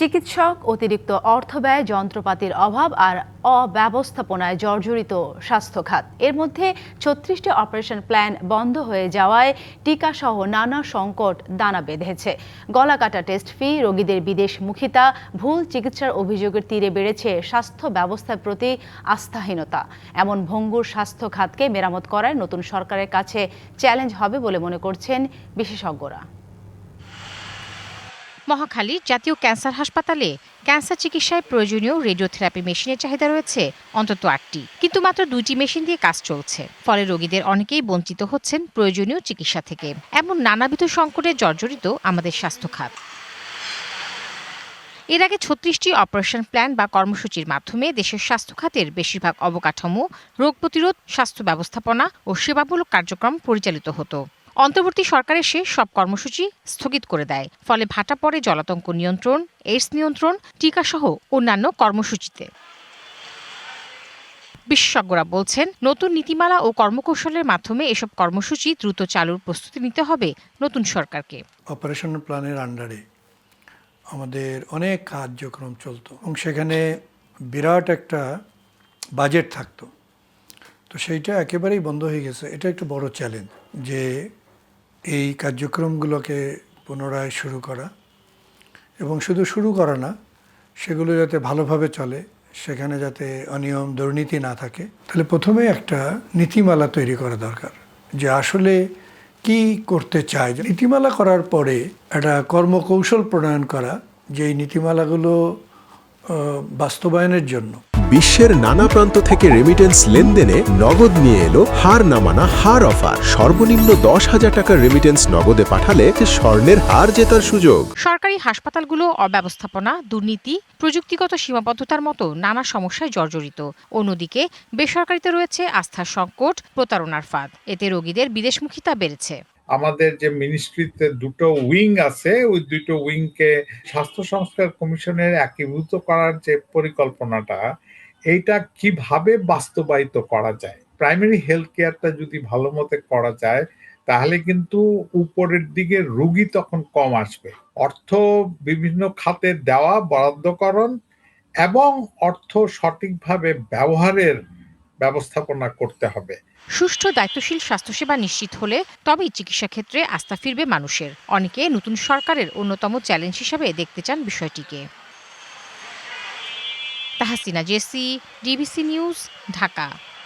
চিকিৎসক, অতিরিক্ত অর্থব্যয়, যন্ত্রপাতির অভাব আর অব্যবস্থাপনায় জর্জরিত স্বাস্থ্য খাত। এর মধ্যে ৩৬টি অপারেশন প্ল্যান বন্ধ হয়ে যাওয়ায় টিকাসহ নানা সংকট দানা বেঁধেছে। গলাকাটা টেস্ট ফি, রোগীদের বিদেশমুখিতা, ভুল চিকিৎসার অভিযোগের তীরে বেড়েছে স্বাস্থ্য ব্যবস্থার প্রতি আস্থাহীনতা। এমন ভঙ্গুর স্বাস্থ্য খাতকে মেরামত করায় নতুন সরকারের কাছে চ্যালেঞ্জ হবে বলে মনে করছেন বিশেষজ্ঞরা। মহাখালীর জাতীয় ক্যান্সার হাসপাতালে ক্যান্সার চিকিৎসায় প্রয়োজনীয় রেডিওথেরাপি মেশিনের চাহিদা রয়েছে অন্তত ৮টি, কিন্তু মাত্র ২টি মেশিন দিয়ে কাজ চলছে। ফলে রোগীদের অনেকেই বঞ্চিত হচ্ছেন প্রয়োজনীয় চিকিৎসা থেকে। এমন নানাবিধ সংকটে জর্জরিত আমাদের স্বাস্থ্য খাত। এর আগে ৩৬টি অপারেশন প্ল্যান বা কর্মসূচির মাধ্যমে দেশের স্বাস্থ্য খাতের বেশিরভাগ অবকাঠামো, রোগ প্রতিরোধ, স্বাস্থ্য ব্যবস্থাপনা ও সেবামূলক কার্যক্রম পরিচালিত হতো। অন্তর্বর্তী সরকার এসে সব কর্মসূচি স্থগিত করে দেয়। ফলে ভাটা পড়ে জলাতঙ্ক নিয়ন্ত্রণ, এইডস নিয়ন্ত্রণ, টিকাসহ অন্যান্য কর্মসূচিতে। বিশেষজ্ঞরা বলছেন, নতুন নীতিমালা ও কর্মকৌশলের মাধ্যমে এসব কর্মসূচি দ্রুত চালুর প্রস্তুতি নিতে হবে নতুন সরকারকে। অপারেশন প্ল্যানের আন্ডারে আমাদের অনেক কার্যক্রম চলতো এবং সেখানে বিরাট একটা বাজেট থাকতো। তো সেইটা একেবারেই বন্ধ হয়ে গেছে। এটা একটা বড় চ্যালেঞ্জ যে এই কার্যক্রমগুলোকে পুনরায় শুরু করা, এবং শুধু শুরু করা না, সেগুলো যাতে ভালোভাবে চলে, সেখানে যাতে অনিয়ম দুর্নীতি না থাকে। তাহলে প্রথমে একটা নীতিমালা তৈরি করা দরকার যে আসলে কি করতে চায়। নীতিমালা করার পরে একটা কর্মকৌশল প্রণয়ন করা, যে এই নীতিমালাগুলো বাস্তবায়নের জন্য। বিশ্বের নানা প্রান্ত থেকে রেমিটেন্স লেনদেনে নগদ নিয়ে এলো হার না মানা হার অফার। সর্বনিম্ন ১০,০০০ টাকার রেমিটেন্স নগদে পাঠালে স্বর্ণের হার জেতার সুযোগ। সরকারি হাসপাতালগুলো অব্যবস্থাপনা, দুর্নীতি, প্রযুক্তিগত সীমাবদ্ধতার মতো নানা সমস্যায় জর্জরিত। অন্যদিকে বেসরকারিতে রয়েছে আস্থার সংকট, প্রতারণার ফাঁদ। এতে রোগীদের বিদেশমুখিতা বেড়েছে। আমাদের যে মিনিস্ট্রিতে দুটো উইং আছে, ওই দুটো উইংকে স্বাস্থ্য সংস্কার কমিশনের একীভূত করার যে পরিকল্পনাটা, এইটা কিভাবে বাস্তবায়িত করা যায়। প্রাইমারি হেলথ কেয়ারটা যদি ভালো মতো করা যায়, তাহলে কিন্তু উপরের দিকে রোগী তখন কম আসবে। অর্থ বিভিন্ন খাতে দেওয়া, বরাদ্দকরণ এবং অর্থ সঠিকভাবে ব্যবহারের ব্যবস্থাপনা করতে হবে। সুষ্ঠু দায়িত্বশীল স্বাস্থ্যসেবা নিশ্চিত হলে তবেই চিকিৎসা ক্ষেত্রে আস্থা ফিরবে মানুষের। অনেকে নতুন সরকারের অন্যতম চ্যালেঞ্জ হিসেবে দেখতে চান বিষয়টিকে। তাহসিনা জেসি, ডিবিসি নিউজ, ঢাকা।